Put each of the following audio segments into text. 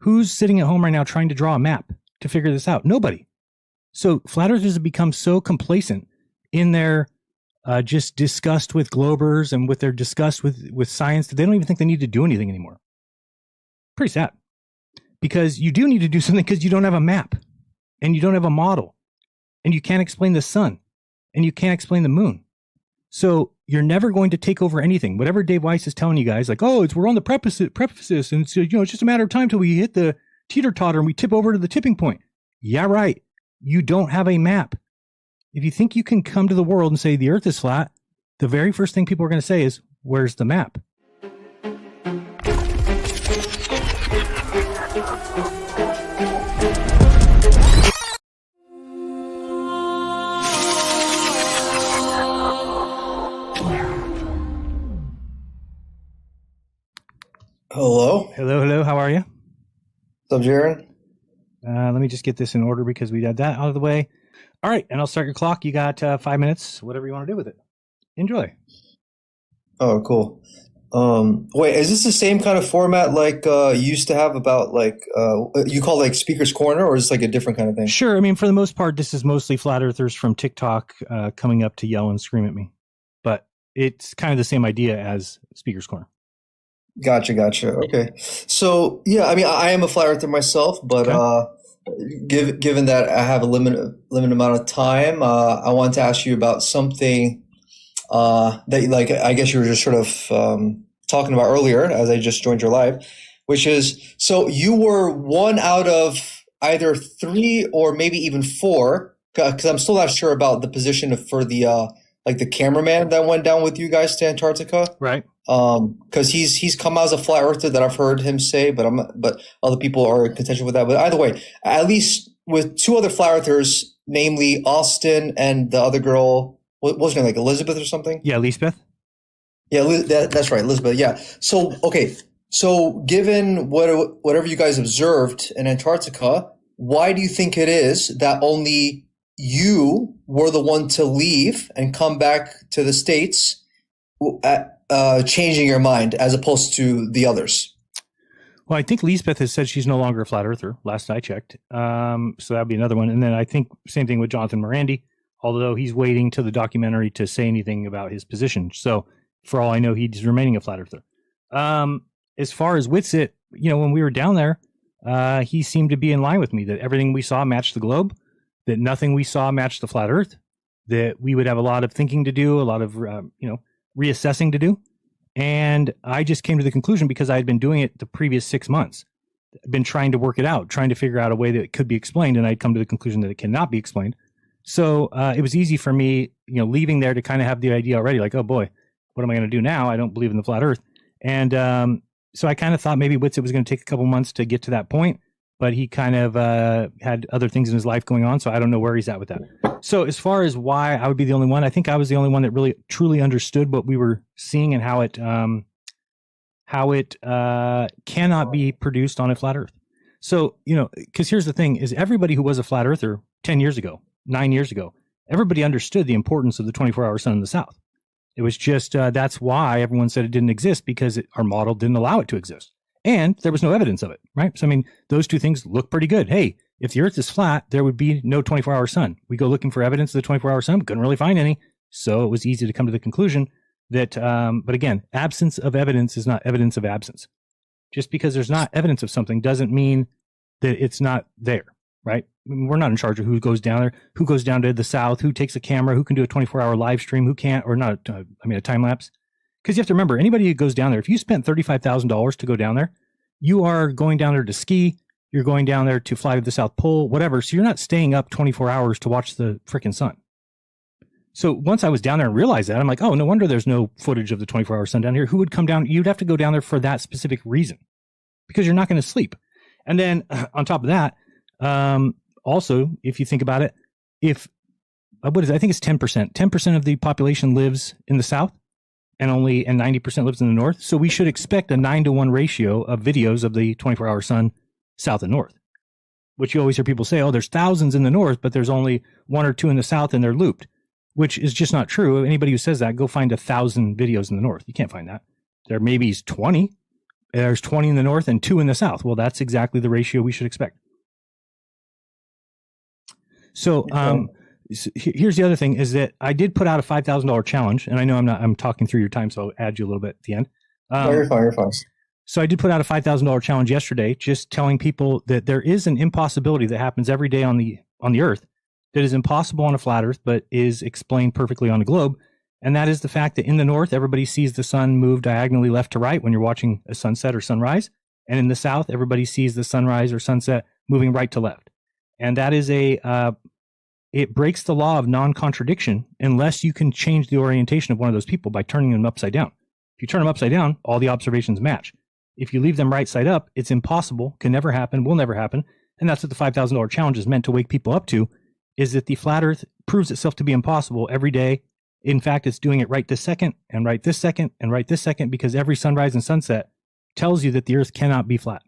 Who's sitting at home right now trying to draw a map to figure this out? Nobody. So flat earthers have become so complacent in their just disgust with globers and with their disgust with science that they don't even think they need to do anything anymore. Pretty sad. Because you do need to do something because you don't have a map and you don't have a model and you can't explain the sun and you can't explain the moon. So you're never going to take over anything. Whatever Dave Weiss is telling you guys, like, oh, we're on the precipice and it's, it's just a matter of time till we hit the teeter-totter and we tip over to the tipping point. Yeah, right. You don't have a map. If you think you can come to the world and say the earth is flat, the very first thing people are going to say is, where's the map? Hello. Hello. How are you? What's up, Jaron? Let me just get this in order because we got that out of the way. All right, and I'll start your clock. You got 5 minutes, whatever you want to do with it. Enjoy. Oh, cool. Wait, is this the same kind of format like you used to have about like you call it like Speaker's Corner, or is this like a different kind of thing? Sure. I mean, for the most part, this is mostly flat earthers from TikTok coming up to yell and scream at me. But it's kind of the same idea as Speaker's Corner. Gotcha. Okay. So, yeah, I mean, I am a flat earther myself, but given that I have a limited amount of time, I want to ask you about something that, like, I guess you were just sort of talking about earlier as I just joined your live, which is, so you were one out of either 3 or maybe even 4, because I'm still not sure about the position for the like the cameraman that went down with you guys to Antarctica, right? Because he's come out as a flat earther that I've heard him say, but other people are in contention with that. But either way, at least with 2 other flat earthers, namely Austin and the other girl, what was her name, like Elizabeth or something? Yeah, Lisbeth. Yeah, that's right, Elizabeth. Yeah. So okay, so given whatever you guys observed in Antarctica, why do you think it is that only you were the one to leave and come back to the States, changing your mind as opposed to the others? Well, I think Lisbeth has said she's no longer a flat earther, last I checked. So that'd be another one. And then I think same thing with Jonathan Morandi, although he's waiting to the documentary to say anything about his position. So for all I know, he's remaining a flat earther. As far as Whitsitt, when we were down there, he seemed to be in line with me, that everything we saw matched the globe, that nothing we saw matched the flat earth, that we would have a lot of thinking to do, a lot of, reassessing to do. And I just came to the conclusion, because I had been doing it the previous 6 months, been trying to work it out, trying to figure out a way that it could be explained. And I'd come to the conclusion that it cannot be explained. So it was easy for me, leaving there to kind of have the idea already, like, oh boy, what am I going to do now? I don't believe in the flat earth. And so I kind of thought maybe Whitsitt was going to take a couple months to get to that point, but he kind of had other things in his life going on. So I don't know where he's at with that. So as far as why I would be the only one, I think I was the only one that really truly understood what we were seeing and how it cannot be produced on a flat earth. So, because here's the thing is, everybody who was a flat earther 10 years ago, 9 years ago, everybody understood the importance of the 24-hour sun in the south. It was just, that's why everyone said it didn't exist, because our model didn't allow it to exist. And there was no evidence of it, right? So, I mean, those two things look pretty good. Hey, if the earth is flat, there would be no 24-hour sun. We go looking for evidence of the 24-hour sun, couldn't really find any. So it was easy to come to the conclusion that, but again, absence of evidence is not evidence of absence. Just because there's not evidence of something doesn't mean that it's not there, right? I mean, we're not in charge of who goes down there, who goes down to the south, who takes a camera, who can do a 24-hour live stream, who can't, or not, a time lapse. Because you have to remember, anybody who goes down there, if you spent $35,000 to go down there, you are going down there to ski, you're going down there to fly to the South Pole, whatever. So you're not staying up 24 hours to watch the freaking sun. So once I was down there and realized that, I'm like, oh, no wonder there's no footage of the 24-hour sun down here. Who would come down? You'd have to go down there for that specific reason, because you're not going to sleep. And then on top of that, also, if you think about it, I think it's 10%. 10% of the population lives in the South, and 90% lives in the North. So we should expect a 9-to-1 ratio of videos of the 24-hour sun, South and North, which you always hear people say, oh, there's thousands in the North, but there's only 1 or 2 in the South, and they're looped, which is just not true. Anybody who says that, go find 1,000 videos in the North. You can't find that. There maybe is 20, There's 20 in the north and 2 in the south. Well, that's exactly the ratio we should expect. So here's the other thing is that I did put out a $5,000 challenge, and I know I'm talking through your time, so I'll add you a little bit at the end. No, you're fine. You're fine. So I did put out a $5,000 challenge yesterday, just telling people that there is an impossibility that happens every day on the Earth that is impossible on a flat Earth, but is explained perfectly on a globe. And that is the fact that in the north, everybody sees the sun move diagonally left to right when you're watching a sunset or sunrise. And in the south, everybody sees the sunrise or sunset moving right to left. And that is it breaks the law of non-contradiction unless you can change the orientation of one of those people by turning them upside down. If you turn them upside down, all the observations match. If you leave them right side up, it's impossible, can never happen, will never happen. And that's what the $5,000 challenge is meant to wake people up to, is that the flat Earth proves itself to be impossible every day. In fact, it's doing it right this second and right this second and right this second, because every sunrise and sunset tells you that the Earth cannot be flat.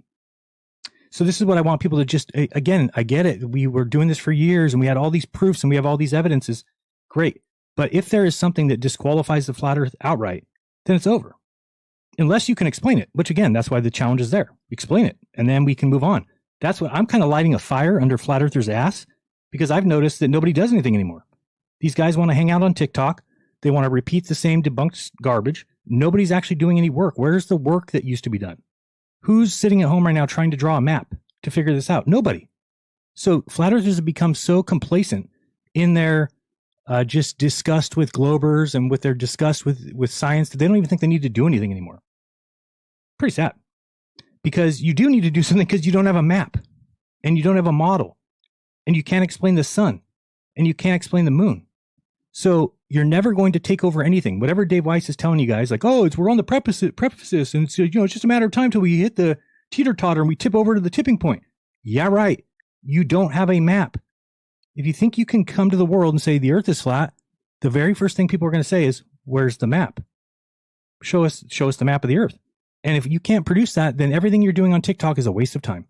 So this is what I want people to just, again, I get it. We were doing this for years and we had all these proofs and we have all these evidences. Great. But if there is something that disqualifies the flat Earth outright, then it's over. Unless you can explain it, which again, that's why the challenge is there. Explain it, and then we can move on. That's what I'm kind of lighting a fire under flat earthers' ass, because I've noticed that nobody does anything anymore. These guys want to hang out on TikTok. They want to repeat the same debunked garbage. Nobody's actually doing any work. Where's the work that used to be done? Who's sitting at home right now trying to draw a map to figure this out? Nobody. So flat earthers have become so complacent in their just disgust with globers and with their disgust with science that they don't even think they need to do anything anymore. Pretty sad, because you do need to do something, because you don't have a map and you don't have a model and you can't explain the sun and you can't explain the moon. So you're never going to take over anything. Whatever Dave Weiss is telling you guys, like, oh, we're on the precipice and it's, it's just a matter of time till we hit the teeter-totter and we tip over to the tipping point. Yeah, right. You don't have a map. If you think you can come to the world and say the Earth is flat, the very first thing people are going to say is, where's the map? Show us the map of the Earth. And if you can't produce that, then everything you're doing on TikTok is a waste of time.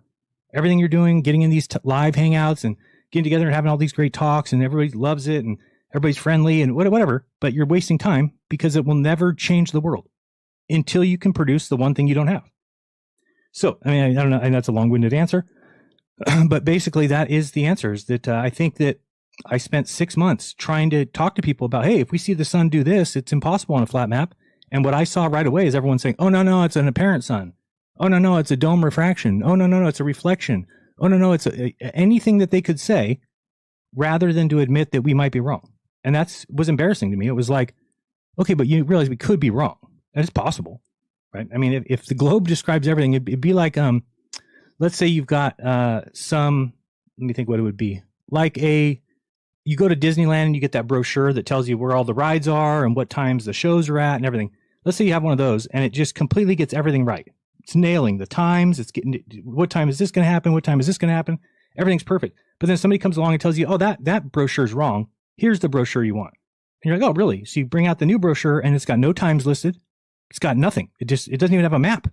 Everything you're doing, getting in these live hangouts and getting together and having all these great talks, and everybody loves it and everybody's friendly and whatever, but you're wasting time, because it will never change the world until you can produce the one thing you don't have. So, I mean, I don't know, and that's a long-winded answer, but basically that is the answer, is that I think that I spent 6 months trying to talk to people about, hey, if we see the sun do this, it's impossible on a flat map. And what I saw right away is everyone saying, oh, no, it's an apparent sun. Oh, no, it's a dome refraction. Oh, no, it's a reflection. Oh, no, it's anything that they could say, rather than to admit that we might be wrong. And that was embarrassing to me. It was like, okay, but you realize we could be wrong. And it's possible, right? I mean, if the globe describes everything, it'd be like, let's say you've got let me think what it would be. Like you go to Disneyland and you get that brochure that tells you where all the rides are and what times the shows are at and everything. Let's say you have one of those and it just completely gets everything right. It's nailing the times. It's getting, what time is this going to happen? What time is this going to happen? Everything's perfect. But then somebody comes along and tells you, oh, that brochure is wrong. Here's the brochure you want. And you're like, oh, really? So you bring out the new brochure and it's got no times listed. It's got nothing. It doesn't even have a map.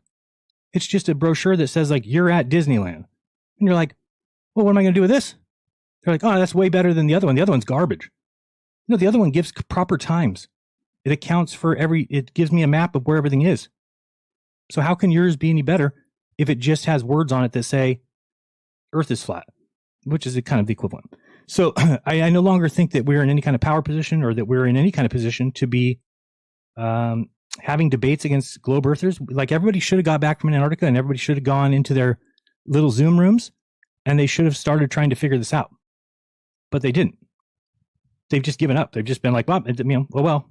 It's just a brochure that says, like, you're at Disneyland. And you're like, well, what am I going to do with this? They're like, oh, that's way better than the other one. The other one's garbage. No, the other one gives proper times. It accounts for it gives me a map of where everything is. So how can yours be any better if it just has words on it that say Earth is flat, which is kind of the equivalent. So I no longer think that we're in any kind of power position, or that we're in any kind of position to be having debates against globe earthers. Like, everybody should have got back from Antarctica and everybody should have gone into their little Zoom rooms and they should have started trying to figure this out. But they didn't. They've just given up. They've just been like, well,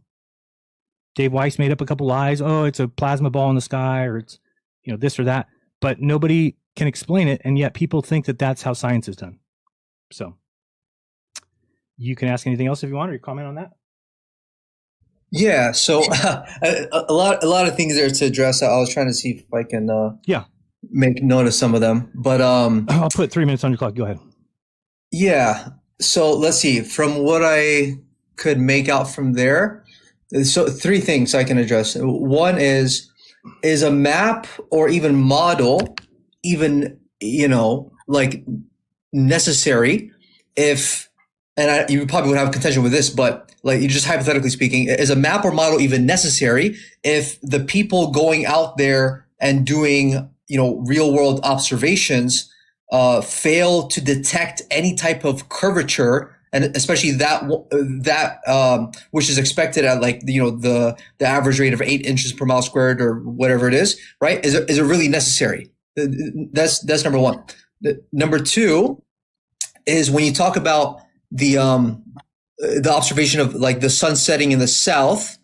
Dave Weiss made up a couple lies. Oh, it's a plasma ball in the sky, or it's, this or that. But nobody can explain it, and yet people think that that's how science is done. So you can ask anything else if you want, or you comment on that. Yeah. So a lot of things there to address. I was trying to see if I can make note of some of them, but I'll put 3 minutes on your clock. Go ahead. Yeah. So let's see, from what I could make out from there. So 3 things I can address. One is a map or even model even, like, necessary if, and you probably would have contention with this, but like, you just hypothetically speaking, is a map or model even necessary if the people going out there and doing, real world observations, fail to detect any type of curvature, and especially that which is expected at like the average rate of 8 inches per mile squared or whatever it is, right? Is it really necessary? That's number one. Number two is when you talk about the observation of like the sun setting in the south.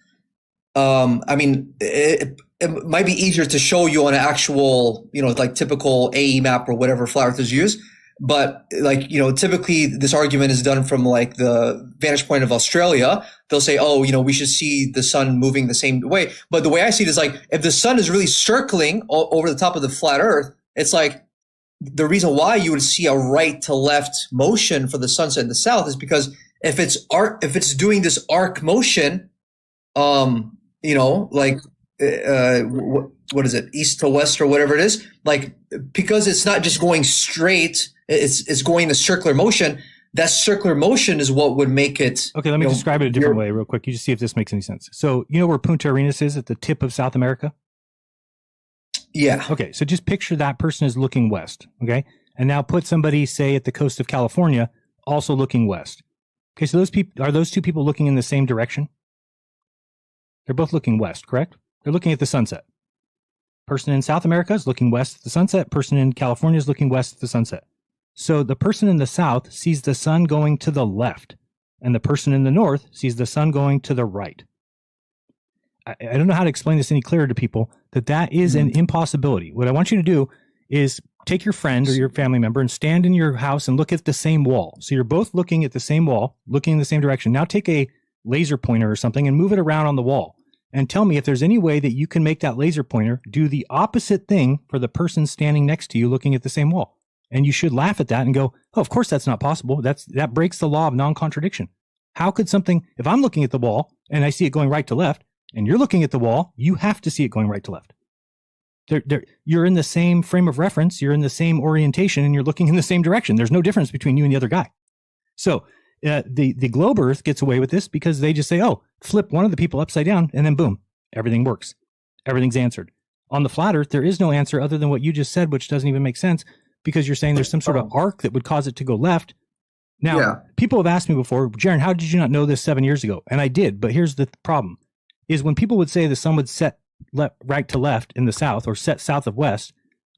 I mean, it might be easier to show you on an actual, like typical AE map or whatever flat earthers use. But like, typically this argument is done from like the vantage point of Australia. They'll say, oh, we should see the sun moving the same way. But the way I see it is like, if the sun is really circling over the top of the flat earth, it's like the reason why you would see a right to left motion for the sunset in the south is because if it's doing this arc motion, like, what is it? East to west or whatever it is, like, because it's not just going straight, it's going a circular motion. That circular motion is what would make it. Okay. Let me describe it a different way real quick. You just see if this makes any sense. So, where Punta Arenas is at the tip of South America? Yeah. Okay. So just picture that person is looking west. Okay. And now put somebody, say, at the coast of California, also looking west. Okay. So those two people looking in the same direction? They're both looking west, correct? They're looking at the sunset. Person in South America is looking west at the sunset. Person in California is looking west at the sunset. So the person in the south sees the sun going to the left, and the person in the north sees the sun going to the right. I don't know how to explain this any clearer to people, that is an impossibility. What I want you to do is take your friend or your family member and stand in your house and look at the same wall. So you're both looking at the same wall, looking in the same direction. Now take a laser pointer or something and move it around on the wall. And tell me if there's any way that you can make that laser pointer do the opposite thing for the person standing next to you looking at the same wall. And you should laugh at that and go, oh, of course that's not possible. That breaks the law of non-contradiction. How could something, if I'm looking at the wall and I see it going right to left, and you're looking at the wall, you have to see it going right to left. You're in the same frame of reference, you're in the same orientation, and you're looking in the same direction. There's no difference between you and the other guy. So the globe Earth gets away with this because they just say, oh, flip one of the people upside down, and then boom, everything works. Everything's answered. On the flat Earth, there is no answer other than what you just said, which doesn't even make sense because you're saying there's some sort of arc that would cause it to go left. Now, people have asked me before, Jaron, how did you not know this 7 years ago? And I did, but here's the problem, is when people would say the sun would set right to left in the south or set south of west,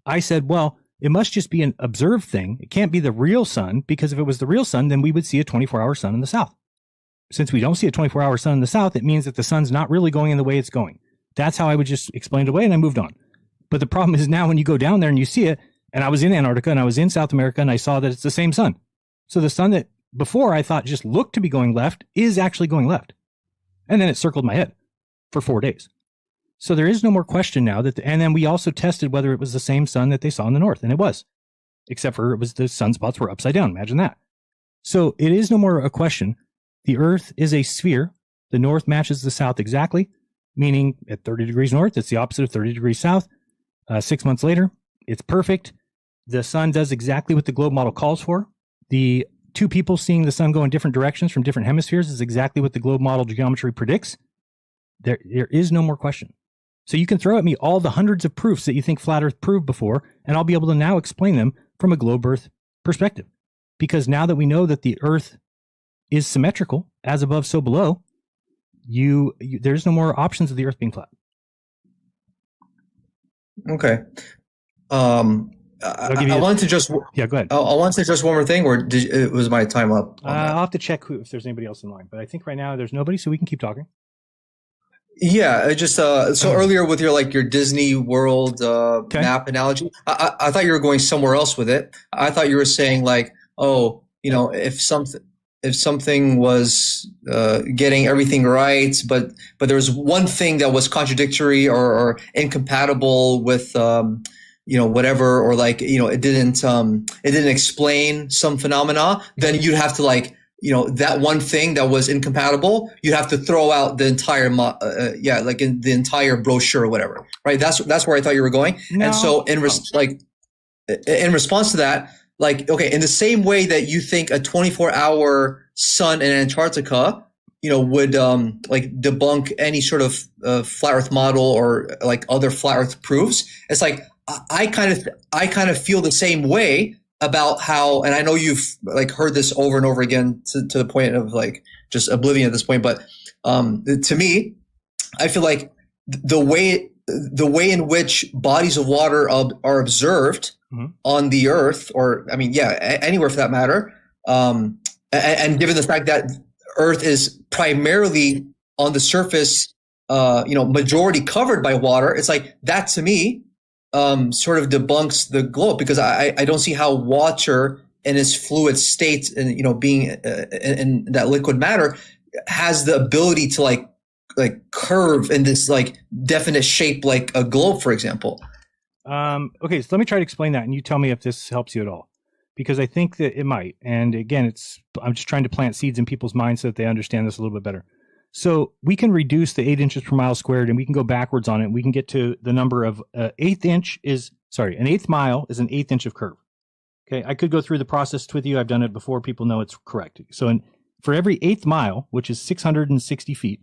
I said, well, it must just be an observed thing. It can't be the real sun, because if it was the real sun, then we would see a 24-hour sun in the south. Since we don't see a 24-hour sun in the south, it means that the sun's not really going in the way it's going. That's how I would just explain it away, and I moved on. But the problem is now when you go down there and you see it, and I was in Antarctica and I was in South America and I saw that it's the same sun. So the sun that before I thought just looked to be going left is actually going left. And then it circled my head for 4 days. So there is no more question now and then we also tested whether it was the same sun that they saw in the north, and it was, except for the sunspots were upside down. Imagine that. So it is no more a question. The Earth is a sphere. The north matches the south exactly, meaning at 30 degrees north, it's the opposite of 30 degrees south. 6 months later, it's perfect. The sun does exactly what the globe model calls for. The two people seeing the sun go in different directions from different hemispheres is exactly what the globe model geometry predicts. There is no more question. So you can throw at me all the hundreds of proofs that you think flat Earth proved before, and I'll be able to now explain them from a globe Earth perspective. Because now that we know that the Earth is symmetrical, as above, so below, there's no more options of the Earth being flat. Okay. I wanted to just go ahead. I want to say just one more thing, or was my time up? I'll have to check if there's anybody else in line, but I think right now there's nobody, so we can keep talking. Yeah, I just so earlier with your Disney World map analogy, I thought you were going somewhere else with it. I thought you were saying if something was getting everything right, but there was one thing that was contradictory or incompatible with whatever, or it didn't explain some phenomena, then you'd have to that one thing that was incompatible, you have to throw out the entire the entire brochure or whatever, right? That's where I thought you were going. No. And so in response to that, in the same way that you think a 24-hour sun in Antarctica would like debunk any sort of flat Earth model or like other flat Earth proofs. It's like I kind of feel the same way about how, and I know you've like heard this over and over again to the point of like just oblivion at this point, but to me, I feel like the way in which bodies of water are observed on the Earth, or I mean, anywhere for that matter, and given the fact that Earth is primarily on the surface, majority covered by water, it's like that to me sort of debunks the globe, because I don't see how water in its fluid state and being in that liquid matter has the ability to like curve in this like definite shape like a globe, for example. Okay, so let me try to explain that, and you tell me if this helps you at all, because I think that it might. And again, I'm just trying to plant seeds in people's minds so that they understand this a little bit better. So we can reduce the 8 inches per mile squared, and we can go backwards on it. We can get to the number of an eighth mile is an eighth inch of curve. Okay, I could go through the process with you. I've done it before. People know it's correct. So for every eighth mile, which is 660 feet,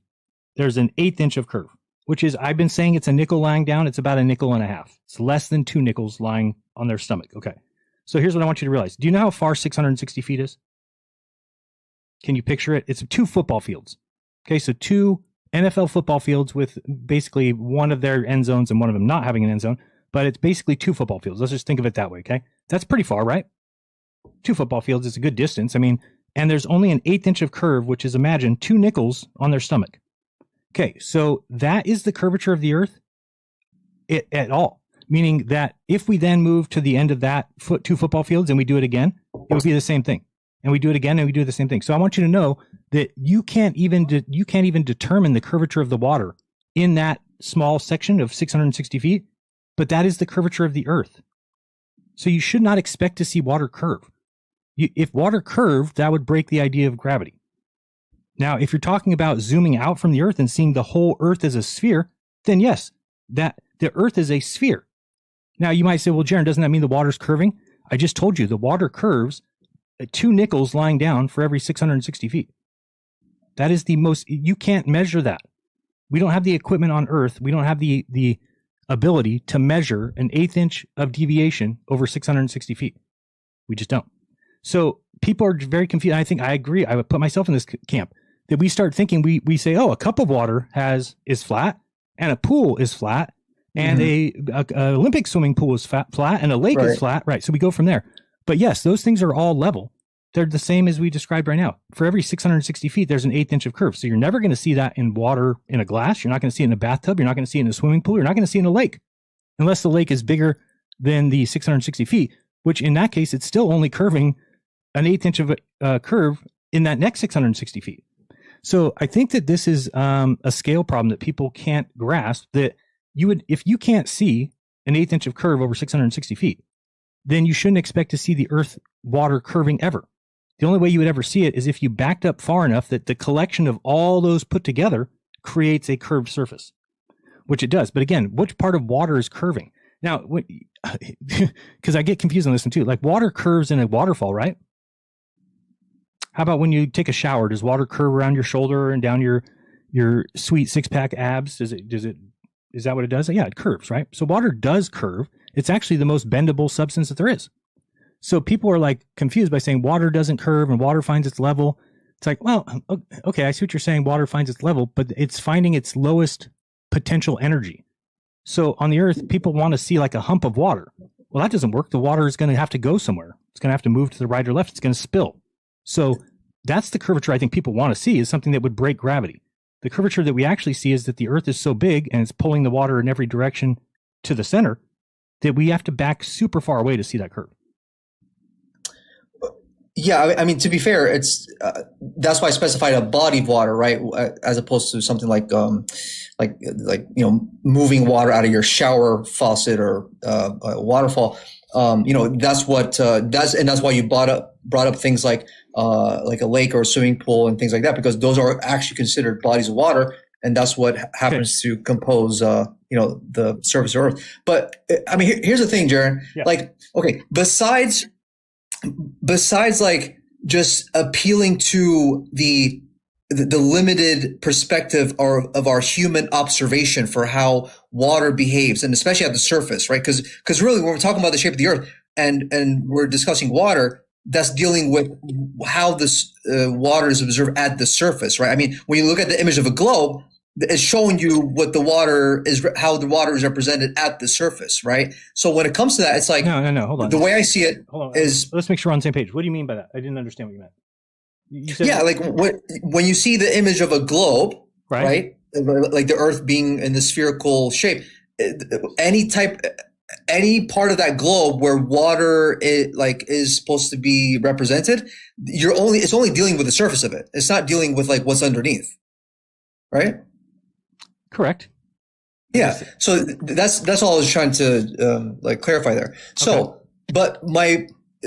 there's an eighth inch of curve, which is, I've been saying it's a nickel lying down. It's about a nickel and a half. It's less than 2 nickels lying on their stomach. Okay. So here's what I want you to realize. Do you know how far 660 feet is? Can you picture it? It's 2 football fields. Okay. So 2 NFL football fields with basically one of their end zones and one of them not having an end zone, but it's basically 2 football fields. Let's just think of it that way. Okay. That's pretty far, right? 2 football fields is a good distance. I mean, and there's only an eighth inch of curve, which is, imagine 2 nickels on their stomach. Okay, so that is the curvature of the Earth at all, meaning that if we then move to the end of that 2 football fields and we do it again, it would be the same thing. And we do it again and we do the same thing. So I want you to know that you can't even determine the curvature of the water in that small section of 660 feet, but that is the curvature of the Earth. So you should not expect to see water curve. If water curved, that would break the idea of gravity. Now, if you're talking about zooming out from the Earth and seeing the whole Earth as a sphere, then yes, that the Earth is a sphere. Now, you might say, well, Jaron, doesn't that mean the water's curving? I just told you the water curves at 2 nickels lying down for every 660 feet. That is the most, you can't measure that. We don't have the equipment on Earth. We don't have the ability to measure an eighth inch of deviation over 660 feet. We just don't. So people are very confused. I think I agree. I would put myself in this camp. That we start thinking, we say, oh, a cup of water is flat, and a pool is flat, and a Olympic swimming pool is flat, and a lake is flat, right? So we go from there. But yes, those things are all level. They're the same as we described right now. For every 660 feet, there's an eighth inch of curve. So you're never going to see that in water in a glass. You're not going to see it in a bathtub. You're not going to see it in a swimming pool. You're not going to see it in a lake, unless the lake is bigger than the 660 feet, which in that case, it's still only curving an eighth inch of a curve in that next 660 feet. So I think that this is a scale problem that people can't grasp, that if you can't see an eighth inch of curve over 660 feet, then you shouldn't expect to see the Earth water curving ever. The only way you would ever see it is if you backed up far enough that the collection of all those put together creates a curved surface, which it does. But again, which part of water is curving? Now, because I get confused on this one too, like water curves in a waterfall, right? How about when you take a shower? Does water curve around your shoulder and down your sweet 6-pack abs? Is that what it does? Yeah, it curves, right? So water does curve. It's actually the most bendable substance that there is. So people are like confused by saying water doesn't curve and water finds its level. It's like, well, okay, I see what you're saying. Water finds its level, but it's finding its lowest potential energy. So on the Earth, people want to see like a hump of water. Well, that doesn't work. The water is going to have to go somewhere. It's going to have to move to the right or left. It's going to spill. So that's the curvature I think people want to see, is something that would break gravity. The curvature that we actually see is that the Earth is so big and it's pulling the water in every direction to the center that we have to back super far away to see that curve. Yeah, I mean, to be fair, it's that's why I specified a body of water, right, as opposed to something like moving water out of your shower faucet or a waterfall. That's what that's why you brought up things like a lake or a swimming pool and things like that, because those are actually considered bodies of water, and that's what happens to compose the surface of Earth. But I mean, here's the thing, Jaron. Yeah. Like, okay, besides like just appealing to the the limited perspective of our human observation for how water behaves, and especially at the surface, right? Because really, when we're talking about the shape of the earth and we're discussing water, that's dealing with how this water is observed at the surface, right? I mean, when you look at the image of a globe, it's showing you what the water is, how the water is represented at the surface, right? So when it comes to that, it's like no, hold on. The way I see it is, let's make sure we're on the same page. What do you mean by that? I didn't understand what you meant. You said like when you see the image of a globe, right? Like the Earth being in the spherical shape, any part of that globe where water is supposed to be represented, it's only dealing with the surface of it. It's not dealing with like what's underneath, right? Correct. Yeah. So that's all I was trying to clarify there. So, okay. But my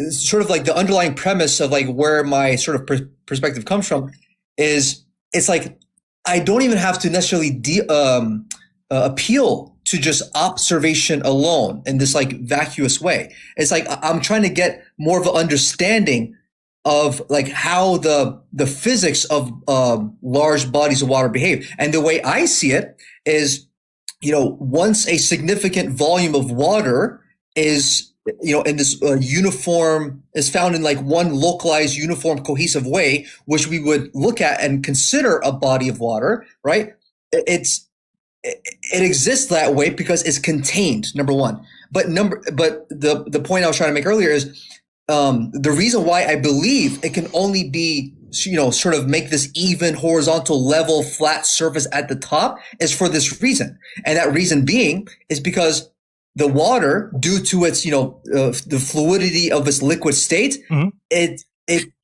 sort of like the underlying premise of like where my sort of perspective comes from is it's like I don't even have to necessarily appeal to just observation alone in this like vacuous way. It's like I'm trying to get more of an understanding of like how the physics of large bodies of water behave. And the way I see it is, once a significant volume of water is, in this uniform, is found in like one localized, uniform, cohesive way, which we would look at and consider a body of water, right? It exists that way because it's contained, number one. But the point I was trying to make earlier is, the reason why I believe it can only be, sort of make this even, horizontal, level, flat surface at the top is for this reason. And that reason being is because the water, due to its, the fluidity of its liquid state, mm-hmm. it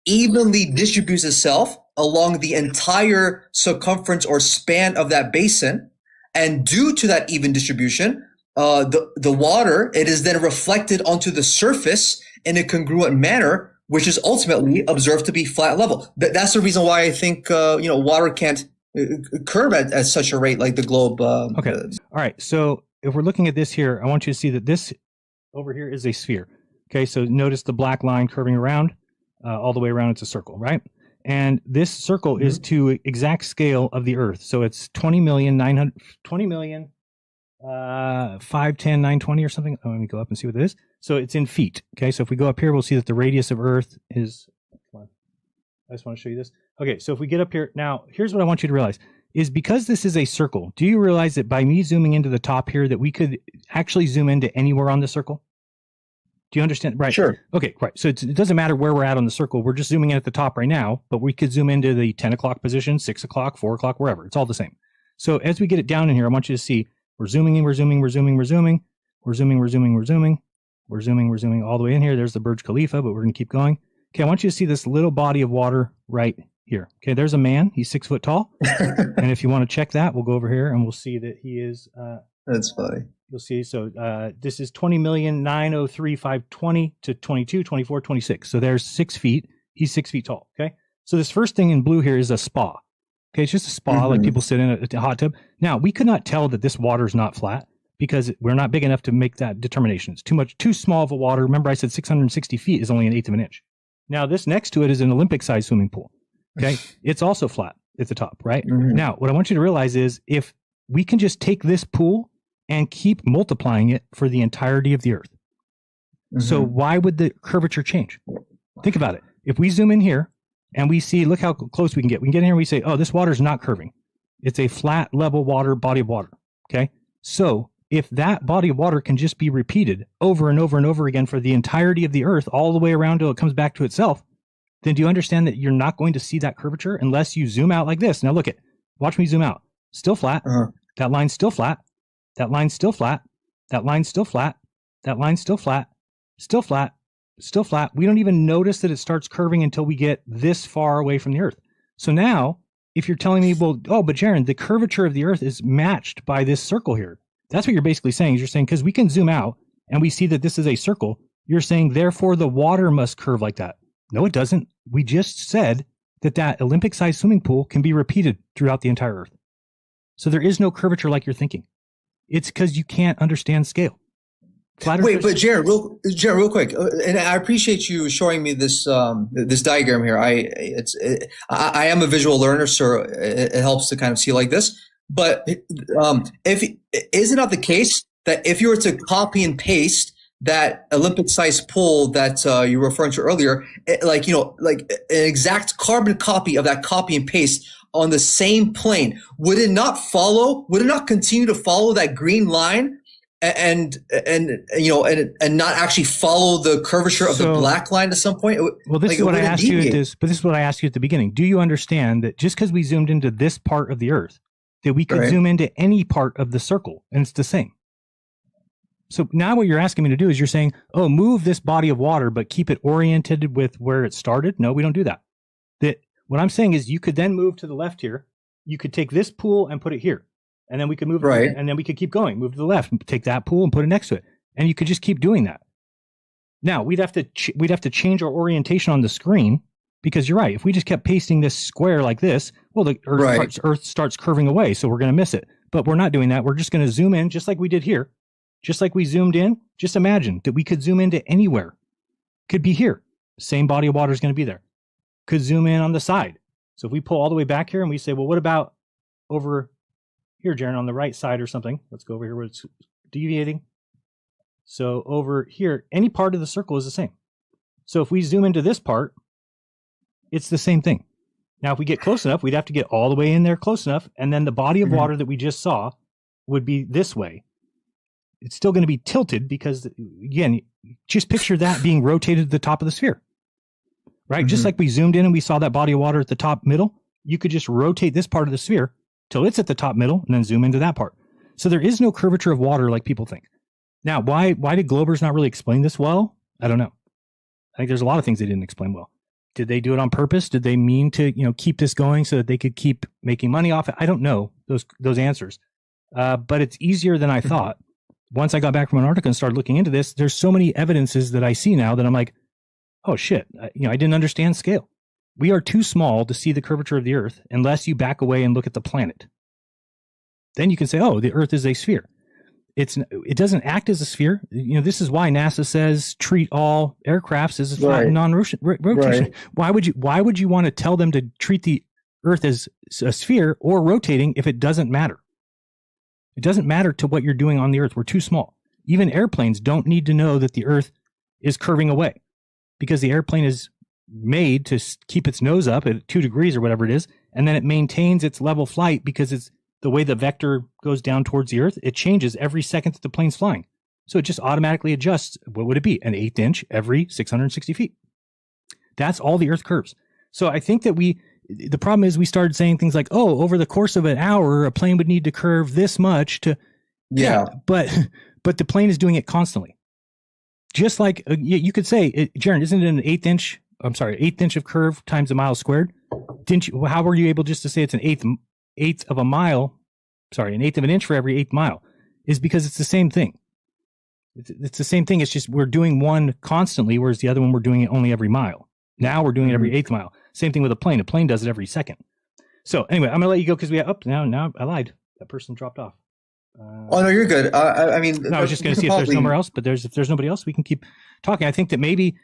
evenly distributes itself along the entire circumference or span of that basin. And due to that even distribution, the water, it is then reflected onto the surface in a congruent manner, which is ultimately observed to be flat level. That's the reason why I think, water can't curve at such a rate like the globe. Okay. All right. So if we're looking at this here, I want you to see that this over here is a sphere. Okay. So notice the black line curving around, all the way around. It's a circle, right? And this circle mm-hmm. is to exact scale of the Earth. So it's 20 million, 510, 920 or something. Oh, let me go up and see what it is. So it's in feet. Okay. So if we go up here, we'll see that the radius of Earth is, I just want to show you this. Okay. So if we get up here now, here's what I want you to realize is because this is a circle. Do you realize that by me zooming into the top here, that we could actually zoom into anywhere on the circle? Do you understand? Right. Sure. Okay. Right. So it doesn't matter where we're at on the circle. We're just zooming in at the top right now, but we could zoom into the 10 o'clock position, 6 o'clock, 4 o'clock, wherever. It's all the same. So as we get it down in here, I want you to see we're zooming in, we're zooming all the way in here. There's the Burj Khalifa, but we're going to keep going. Okay. I want you to see this little body of water right here. Okay. There's a man. He's 6 foot tall. And if you want to check that, we'll go over here and we'll see that he is, that's funny. You'll see. So this is 20,903,520 to 22, 24, 26. So there's 6 feet. He's 6 feet tall. Okay. So this first thing in blue here is a spa. Okay. It's just a spa, mm-hmm. like people sit in a hot tub. Now, we could not tell that this water is not flat because we're not big enough to make that determination. It's too small of a water. Remember, I said 660 feet is only 1/8 of an inch. Now, this next to it is an Olympic-sized swimming pool. Okay. It's also flat at the top, right? Mm-hmm. Now, what I want you to realize is if we can just take this pool and keep multiplying it for the entirety of the Earth. Mm-hmm. So why would the curvature change? Think about it. If we zoom in here and we see, look how close we can get. We can get in here and we say, oh, this water is not curving. It's a flat, level body of water. Okay. So if that body of water can just be repeated over and over and over again for the entirety of the Earth, all the way around till it comes back to itself, then do you understand that you're not going to see that curvature unless you zoom out like this? Now look watch me zoom out. Still flat. Uh-huh. That line's still flat. That line's still flat. That line's still flat. That line's still flat. Still flat. Still flat. We don't even notice that it starts curving until we get this far away from the Earth. So now, if you're telling me, well, oh, but Jaron, the curvature of the Earth is matched by this circle here. That's what you're basically saying. Is you're saying, because we can zoom out and we see that this is a circle, you're saying, therefore, the water must curve like that. No, it doesn't. We just said that Olympic-sized swimming pool can be repeated throughout the entire Earth. So there is no curvature like you're thinking. It's because you can't understand scale. Flat Wait, earthers. but Jared, real quick, and I appreciate you showing me this diagram here. I am a visual learner, so it helps to kind of see like this. But if is it not the case that if you were to copy and paste that Olympic-sized pool that you were referring to earlier, like an exact carbon copy of that copy and paste on the same plane, would it not follow? Would it not continue to follow that green line? And not actually follow the curvature of the black line at some point. Well, this is what I asked you at this, but this is what I asked you at the beginning. Do you understand that just because we zoomed into this part of the Earth, that we could zoom into any part of the circle and it's the same? So now what you're asking me to do is you're saying, oh, move this body of water, but keep it oriented with where it started. No, we don't do that. What I'm saying is you could then move to the left here. You could take this pool and put it here. And then we could move it, and then we could keep going, move to the left, take that pool and put it next to it. And you could just keep doing that. Now, we'd have to change our orientation on the screen, because you're right. If we just kept pasting this square like this, well, the Earth starts curving away, so we're going to miss it. But we're not doing that. We're just going to zoom in just like we did here. Just like we zoomed in, just imagine that we could zoom into anywhere. Could be here. Same body of water is going to be there. Could zoom in on the side. So if we pull all the way back here and we say, well, what about over here, Jaren, on the right side or something? Let's go over here where it's deviating. So over here, any part of the circle is the same. So if we zoom into this part, it's the same thing. Now, if we get close enough, we'd have to get all the way in there close enough. And then the body of water that we just saw would be this way. It's still going to be tilted because, again, just picture that being rotated to the top of the sphere, right? Just like we zoomed in and we saw that body of water at the top middle, you could just rotate this part of the sphere till it's at the top middle and then zoom into that part. So there is no curvature of water like people think. Now, why did Globers not really explain this well? I don't know. I think there's a lot of things they didn't explain well. Did they do it on purpose? Did they mean to, keep this going so that they could keep making money off it? I don't know those answers. But it's easier than I thought. Once I got back from Antarctica and started looking into this, there's so many evidences that I see now that I'm like, oh shit, I didn't understand scale. We are too small to see the curvature of the Earth unless you back away and look at the planet. Then you can say, oh, the Earth is a sphere. It doesn't act as a sphere. This is why NASA says treat all aircrafts as a flat non-rotation. Right. Why would you want to tell them to treat the Earth as a sphere or rotating if it doesn't matter? It doesn't matter to what you're doing on the Earth. We're too small. Even airplanes don't need to know that the Earth is curving away, because the airplane is made to keep its nose up at 2 degrees or whatever it is, and then it maintains its level flight because it's the way the vector goes down towards the Earth. It changes every second that the plane's flying. So it just automatically adjusts. What would it be? An 1/8 inch every 660 feet. That's all the Earth curves. So I think that the problem is we started saying things like, oh, over the course of an hour, a plane would need to curve this much to, but the plane is doing it constantly. Just like you could say, Jaren, isn't it an 1/8 inch? I'm sorry, 1/8 inch of curve times a mile squared. Didn't you? How were you able just to say it's an eighth of a mile? Sorry, an 1/8 of an inch for every 1/8 mile is because it's the same thing. It's the same thing. It's just we're doing one constantly, whereas the other one we're doing it only every mile. Now we're doing it every 1/8 mile. Same thing with a plane. A plane does it every second. So anyway, I'm going to let you go because we have now I lied. That person dropped off. Oh, no, you're good. I mean, no, I was just going to see if there's somewhere else, but if there's nobody else, we can keep talking. I think that maybe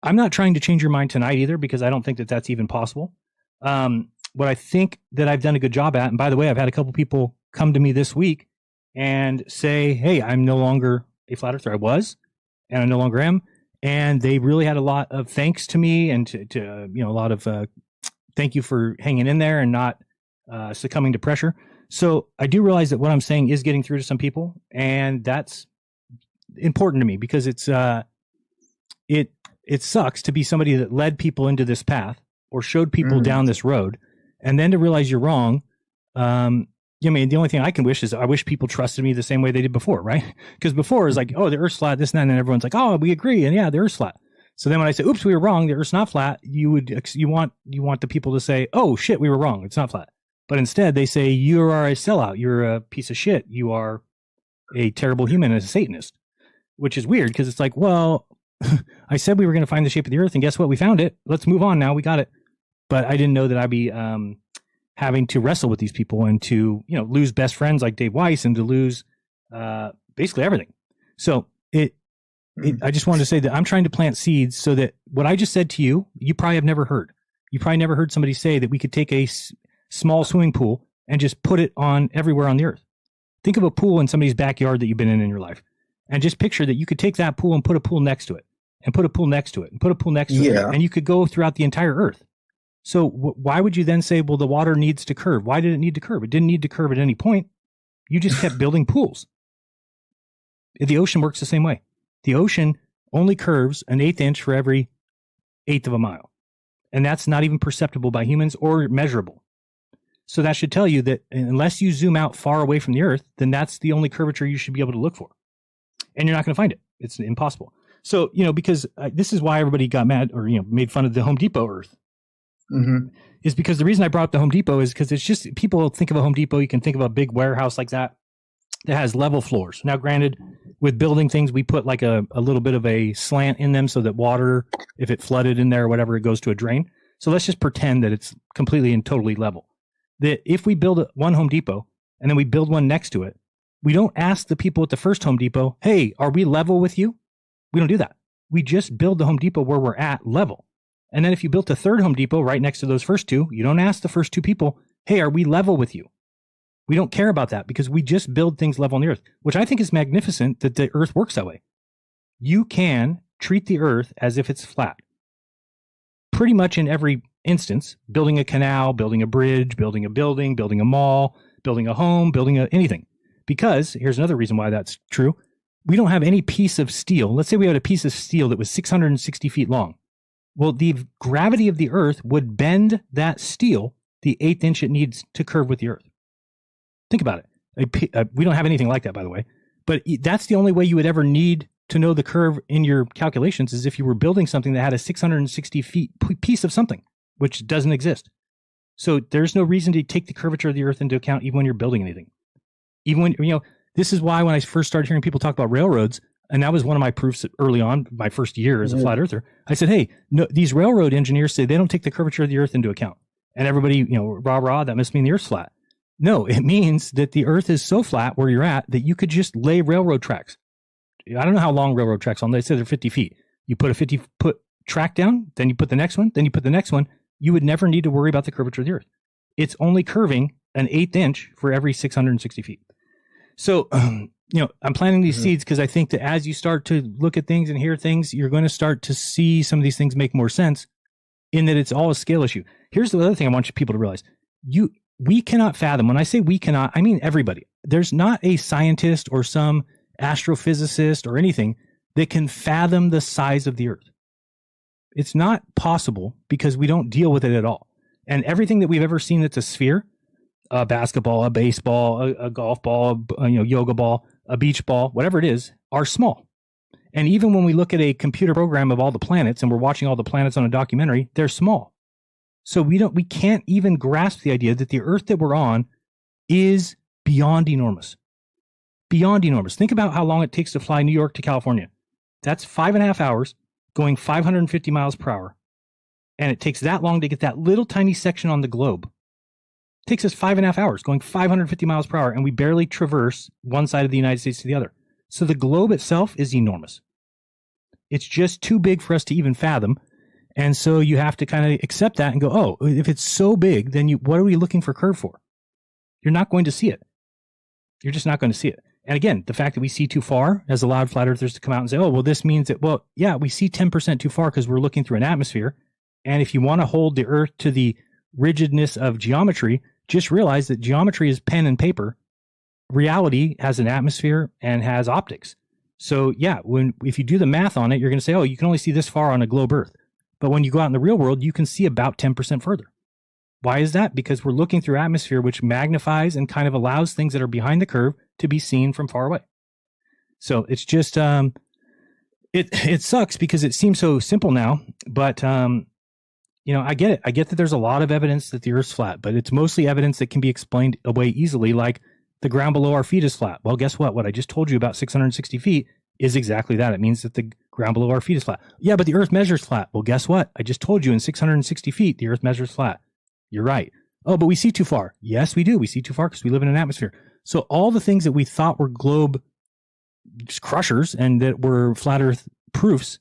I'm not trying to change your mind tonight either, because I don't think that that's even possible. What I think that I've done a good job at, and by the way, I've had a couple people come to me this week and say, hey, I'm no longer a flat earther. I was, and I no longer am. And they really had a lot of thanks to me and to a lot of thank you for hanging in there and not succumbing to pressure. So I do realize that what I'm saying is getting through to some people, and that's important to me because it's it sucks to be somebody that led people into this path or showed people down this road, and then to realize you're wrong. I mean, the only thing I can wish is I wish people trusted me the same way they did before, right? Because before it was like, oh, the Earth's flat, this and that, and then everyone's like, oh, we agree, and yeah, the Earth's flat. So then when I say, oops, we were wrong, the Earth's not flat, you want the people to say, oh shit, we were wrong, it's not flat. But instead they say, you are a sellout, you're a piece of shit, you are a terrible human and a Satanist, which is weird because it's like, well, I said we were going to find the shape of the Earth, and guess what? We found it. Let's move on now. We got it. But I didn't know that I'd be having to wrestle with these people and to lose best friends like Dave Weiss and to lose basically everything. So I just wanted to say that I'm trying to plant seeds so that what I just said to you, you probably have never heard. You probably never heard somebody say that we could take a small swimming pool and just put it on everywhere on the earth. Think of a pool in somebody's backyard that you've been in your life, and just picture that you could take that pool and put a pool next to it, and put a pool next to it, and put a pool next to it, and you could go throughout the entire earth. So why would you then say, well, the water needs to curve? Why did it need to curve? It didn't need to curve at any point. You just kept building pools. The ocean works the same way. The ocean only curves an 1/8 inch for every 1/8 of a mile. And that's not even perceptible by humans or measurable. So that should tell you that unless you zoom out far away from the earth, then that's the only curvature you should be able to look for. And you're not going to find it. It's impossible. So, because this is why everybody got mad or, made fun of the Home Depot earth. Is because the reason I brought up the Home Depot is because it's just, people think of a Home Depot, you can think of a big warehouse like that has level floors. Now, granted, with building things, we put like a little bit of a slant in them so that water, if it flooded in there or whatever, it goes to a drain. So let's just pretend that it's completely and totally level. That if we build one Home Depot and then we build one next to it, we don't ask the people at the first Home Depot, hey, are we level with you? We don't do that. We just build the Home Depot where we're at level. And then if you built a third Home Depot right next to those first two, you don't ask the first two people, hey, are we level with you? We don't care about that because we just build things level on the earth, which I think is magnificent that the earth works that way. You can treat the earth as if it's flat. Pretty much in every instance, building a canal, building a bridge, building a building, building a mall, building a home, building anything. Because here's another reason why that's true. We don't have any piece of steel. Let's say we had a piece of steel that was 660 feet long. Well, the gravity of the earth would bend that steel the 1/8 inch it needs to curve with the earth. Think about it. We don't have anything like that, by the way. But that's the only way you would ever need to know the curve in your calculations is if you were building something that had a 660 feet piece of something, which doesn't exist. So there's no reason to take the curvature of the earth into account even when you're building anything. Even when, this is why when I first started hearing people talk about railroads, and that was one of my proofs early on, my first year as a flat earther, I said, hey, no, these railroad engineers say they don't take the curvature of the earth into account. And everybody, rah, that must mean the earth's flat. No, it means that the earth is so flat where you're at that you could just lay railroad tracks. I don't know how long railroad tracks are. They say they're 50 feet. You put a 50-foot track down, then you put the next one, then you put the next one. You would never need to worry about the curvature of the earth. It's only curving an 1/8 inch for every 660 feet. So, I'm planting these seeds because I think that as you start to look at things and hear things, you're going to start to see some of these things make more sense in that it's all a scale issue. Here's the other thing I want people to realize. We cannot fathom. When I say we cannot, I mean everybody. There's not a scientist or some astrophysicist or anything that can fathom the size of the earth. It's not possible because we don't deal with it at all. And everything that we've ever seen that's a sphere, a basketball, a baseball, a golf ball, yoga ball, a beach ball, whatever it is, are small. And even when we look at a computer program of all the planets and we're watching all the planets on a documentary, they're small. So we can't even grasp the idea that the earth that we're on is beyond enormous. Beyond enormous. Think about how long it takes to fly New York to California. That's 5.5 hours going 550 miles per hour. And it takes that long to get that little tiny section on the globe. It takes us 5.5 hours going 550 miles per hour, and we barely traverse one side of the United States to the other. So the globe itself is enormous. It's just too big for us to even fathom. And so you have to kind of accept that and go, oh, if it's so big, then what are we looking for curve for? You're not going to see it. You're just not going to see it. And again, the fact that we see too far has allowed flat earthers to come out and say, oh, well, this means that, well, yeah, we see 10% too far because we're looking through an atmosphere. And if you want to hold the earth to the rigidness of geometry, just realize that geometry is pen and paper. Reality has an atmosphere and has optics. So yeah, if you do the math on it, you're going to say, oh, you can only see this far on a globe earth. But when you go out in the real world, you can see about 10% further. Why is that? Because we're looking through atmosphere, which magnifies and kind of allows things that are behind the curve to be seen from far away. So it's just, it sucks because it seems so simple now, but, I get it. I get that there's a lot of evidence that the earth's flat, but it's mostly evidence that can be explained away easily, like the ground below our feet is flat. Well, guess what? What I just told you about 660 feet is exactly that. It means that the ground below our feet is flat. Yeah, but the earth measures flat. Well, guess what? I just told you in 660 feet, the earth measures flat. You're right. Oh, but we see too far. Yes, we do. We see too far because we live in an atmosphere. So all the things that we thought were globe crushers and that were flat Earth proofs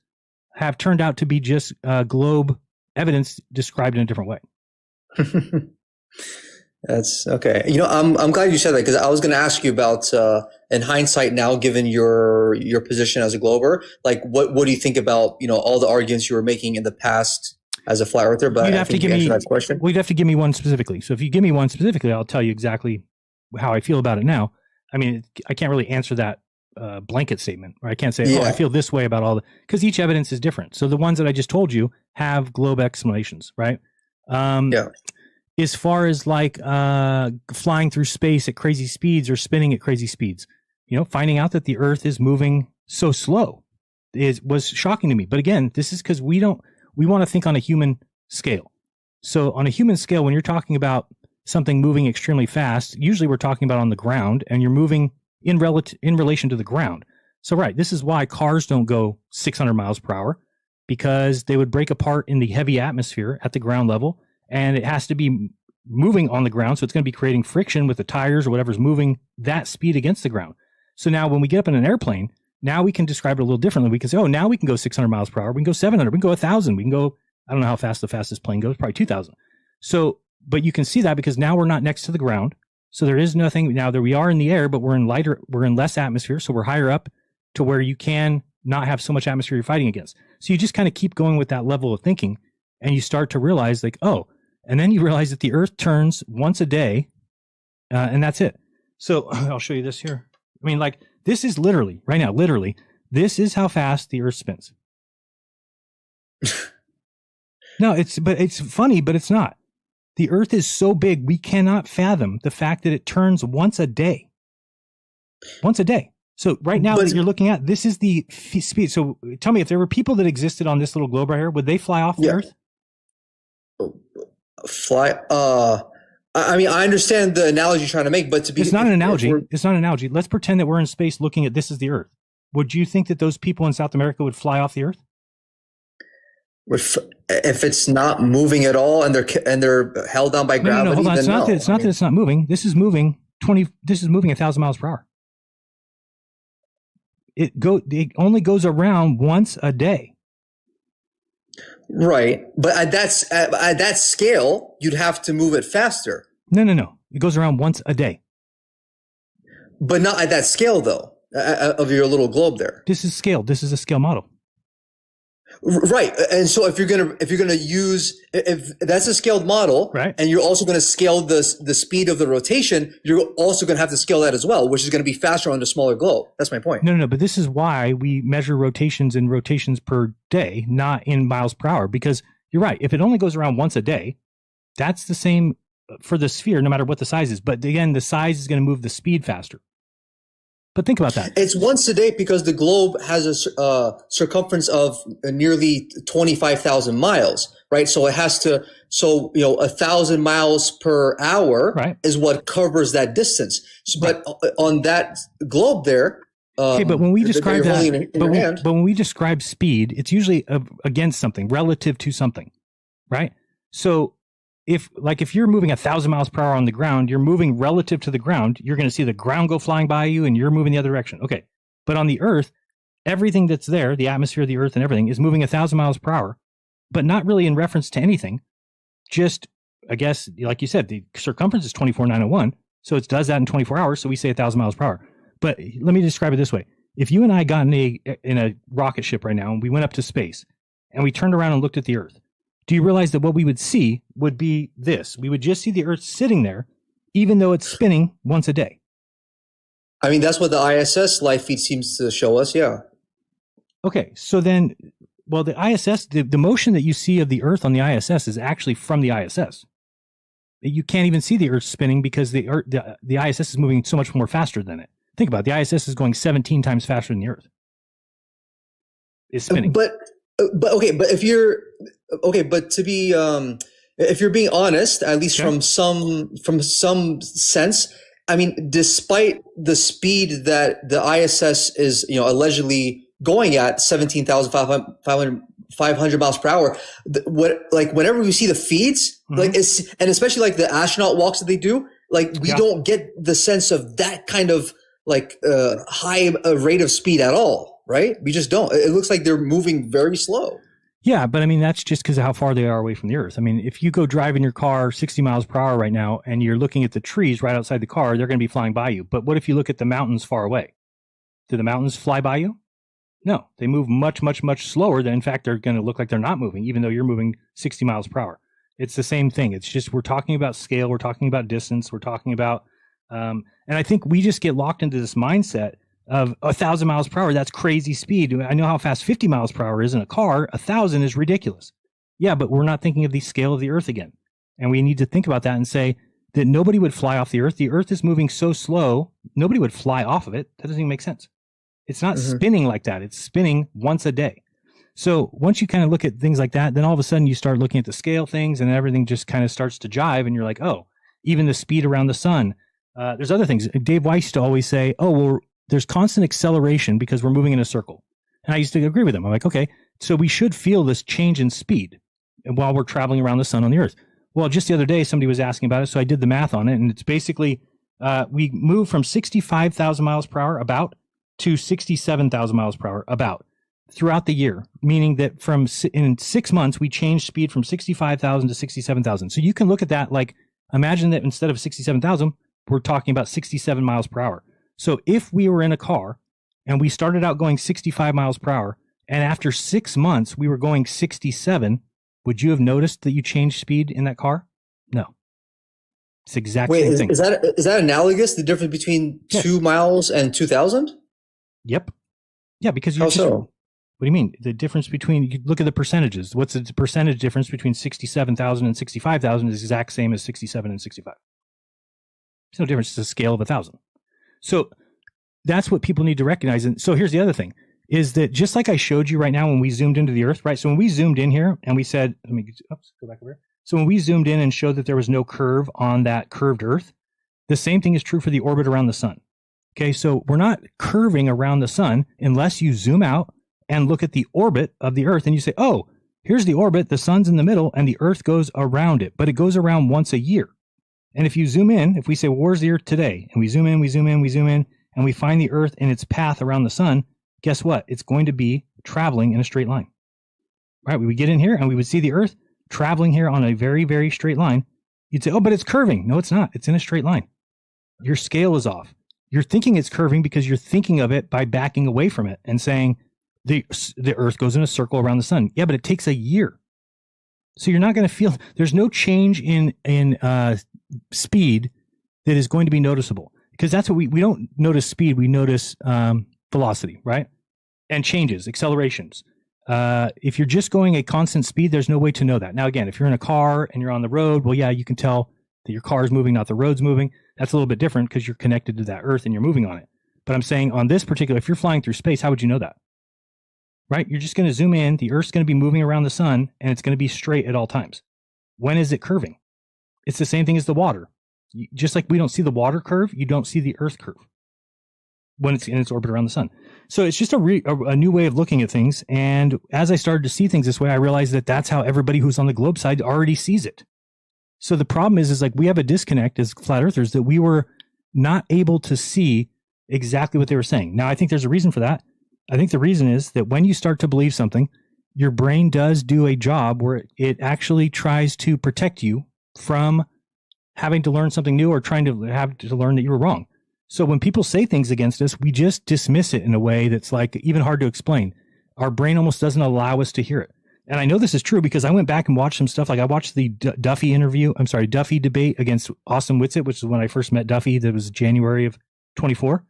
have turned out to be just globe evidence described in a different way. That's okay. I'm glad you said that, because I was going to ask you about, in hindsight now, given your position as a glober, like what do you think about, all the arguments you were making in the past as a flat earther? But you'd have to give me that question. Well, you'd have to give me one specifically. So if you give me one specifically, I'll tell you exactly how I feel about it now. I mean, I can't really answer that blanket statement, or I can't say, I feel this way about because each evidence is different. So the ones that I just told you have globe explanations, right? As far as like flying through space at crazy speeds or spinning at crazy speeds, finding out that the Earth is moving so slow was shocking to me. But again, this is because we want to think on a human scale. So on a human scale, when you're talking about something moving extremely fast, usually we're talking about on the ground, and you're moving in relation to the ground. So right, this is why cars don't go 600 miles per hour, because they would break apart in the heavy atmosphere at the ground level. And it has to be moving on the ground. So it's going to be creating friction with the tires or whatever's moving that speed against the ground. So now when we get up in an airplane, now we can describe it a little differently. We can say, now we can go 600 miles per hour. We can go 700. We can go 1,000. We can go, I don't know how fast the fastest plane goes, probably 2,000. So, but you can see that because now we're not next to the ground. So there is nothing. Now there we are in the air, but we're in less atmosphere. So we're higher up to where you can not have so much atmosphere you're fighting against. So you just kind of keep going with that level of thinking, and you start to realize like, and then you realize that the Earth turns once a day, and that's it. So I'll show you this here. I mean, like, this is literally, right now, this is how fast the Earth spins. No, it's funny, but it's not. The Earth is so big, we cannot fathom the fact that it turns once a day. Once a day. So right now that you're looking at, this is the speed. So tell me, if there were people that existed on this little globe right here, would they fly off the Earth? I mean, I understand the analogy you're trying to make, but it's not an analogy. It's not an analogy. Let's pretend that we're in space looking at this is the Earth. Would you think that those people in South America would fly off the Earth? If it's not moving at all and they're held down by gravity, no, hold on. It's not that it's not moving. This is moving 1,000 miles per hour. It only goes around once a day. Right, but at that scale, you'd have to move it faster. No. It goes around once a day. But not at that scale, though, of your little globe there. This is scale. This is a scale model. Right, and so if you're gonna use, if that's a scaled model, right, and you're also going to scale the speed of the rotation, you're also going to have to scale that as well, which is going to be faster on the smaller globe. That's my point. No. But this is why we measure rotations in rotations per day, not in miles per hour. Because you're right. If it only goes around once a day, that's the same for the sphere, no matter what the size is. But again, the size is going to move the speed faster. But think about that. It's once a day because the globe has a circumference of nearly 25,000 miles, right? So it has to, 1,000 miles per hour, right, is what covers that distance. So, but on that globe there, okay, but when we describe that, but when we describe speed, it's usually against something, relative to something, right? So if you're moving 1,000 miles per hour on the ground, you're moving relative to the ground, you're going to see the ground go flying by you and you're moving the other direction. Okay. But on the Earth, everything that's there, the atmosphere of the Earth and everything, is moving 1,000 miles per hour, but not really in reference to anything. Just, I guess, like you said, the circumference is 24,901. So it does that in 24 hours. So we say 1,000 miles per hour. But let me describe it this way. If you and I got in a rocket ship right now and we went up to space and we turned around and looked at the Earth, do you realize that what we would see would be this? We would just see the Earth sitting there, even though it's spinning once a day. I mean, that's what the ISS live feed seems to show us, yeah. Okay, so then, well, the ISS, the motion that you see of the Earth on the ISS is actually from the ISS. You can't even see the Earth spinning because the ISS is moving so much more faster than it. Think about it. The ISS is going 17 times faster than the Earth. It's spinning. But if you're being honest, at least from some sense, I mean, despite the speed that the ISS is, allegedly going at 17,500 miles per hour, whenever we see the feeds, and especially like the astronaut walks that they do, like we don't get the sense of that kind of high rate of speed at all, right? We just don't. It looks like they're moving very slow. Yeah, but I mean, that's just because of how far they are away from the Earth. I mean, if you go drive in your car 60 miles per hour right now and you're looking at the trees right outside the car, they're going to be flying by you. But what if you look at the mountains far away? Do the mountains fly by you? No, they move much, much, much slower than, in fact, they're going to look like they're not moving, even though you're moving 60 miles per hour. It's the same thing. It's just we're talking about scale. We're talking about distance. We're talking about, and I think we just get locked into this mindset of 1,000 miles per hour. That's crazy speed. I know how fast 50 miles per hour is in a car. 1,000 is ridiculous. Yeah, but we're not thinking of the scale of the Earth again. And we need to think about that and say that nobody would fly off the Earth. The Earth is moving so slow, nobody would fly off of it. That doesn't even make sense. It's not spinning like that. It's spinning once a day. So once you kind of look at things like that, then all of a sudden you start looking at the scale things and everything just kind of starts to jive. And you're like, oh, even the speed around the sun. There's other things. Dave Weiss used to always say, oh, well, there's constant acceleration because we're moving in a circle. And I used to agree with him. I'm like, okay, so we should feel this change in speed while we're traveling around the sun on the Earth. Well, just the other day, somebody was asking about it. So I did the math on it. And it's basically, we move from 65,000 miles per hour about to 67,000 miles per hour about throughout the year, meaning that in 6 months, we changed speed from 65,000 to 67,000. So you can look at that like, imagine that instead of 67,000, we're talking about 67 miles per hour. So if we were in a car and we started out going 65 miles per hour, and after 6 months we were going 67, would you have noticed that you changed speed in that car? No. It's the exact same thing. Is that analogous, the difference between 2 miles and 2,000? Yep. Yeah, because How so? What do you mean? The difference between, you look at the percentages. What's the percentage difference between 67,000 and 65,000 is the exact same as 67 and 65. There's no difference. It's a scale of 1,000. So that's what people need to recognize. And so here's the other thing, is that just like I showed you right now when we zoomed into the Earth, right? So when we zoomed in here and we said, go back over here. So when we zoomed in and showed that there was no curve on that curved Earth, the same thing is true for the orbit around the sun. Okay, so we're not curving around the sun unless you zoom out and look at the orbit of the Earth and you say, oh, here's the orbit, the sun's in the middle and the Earth goes around it, but it goes around once a year. And if you zoom in, if we say, well, where's the Earth today? And we zoom in, we zoom in, we zoom in, and we find the Earth in its path around the sun, guess what? It's going to be traveling in a straight line. Right? We would get in here and we would see the Earth traveling here on a very, very straight line. You'd say, oh, but it's curving. No, it's not. It's in a straight line. Your scale is off. You're thinking it's curving because you're thinking of it by backing away from it and saying the Earth goes in a circle around the sun. Yeah, but it takes a year. So you're not going to feel, there's no change in speed that is going to be noticeable, because that's what we don't notice speed. We notice velocity, right? And changes, accelerations. If you're just going a constant speed, there's no way to know that. Now, again, if you're in a car and you're on the road, well, yeah, you can tell that your car is moving, not the road's moving. That's a little bit different because you're connected to that Earth and you're moving on it. But I'm saying on this particular, if you're flying through space, how would you know that? Right? You're just going to zoom in. The Earth's going to be moving around the sun and it's going to be straight at all times. When is it curving? It's the same thing as the water. Just like we don't see the water curve, you don't see the Earth curve when it's in its orbit around the sun. So it's just a new way of looking at things. And as I started to see things this way, I realized that that's how everybody who's on the globe side already sees it. So the problem is like we have a disconnect as flat earthers that we were not able to see exactly what they were saying. Now, I think there's a reason for that. I think the reason is that when you start to believe something, your brain does do a job where it actually tries to protect you from having to learn something new or trying to have to learn that you were wrong. So when people say things against us, we just dismiss it in a way that's like even hard to explain. Our brain almost doesn't allow us to hear it. And I know this is true because I went back and watched some stuff. Like I watched the Duffy debate against Austin Whitsitt, which is when I first met Duffy. That was January of 24.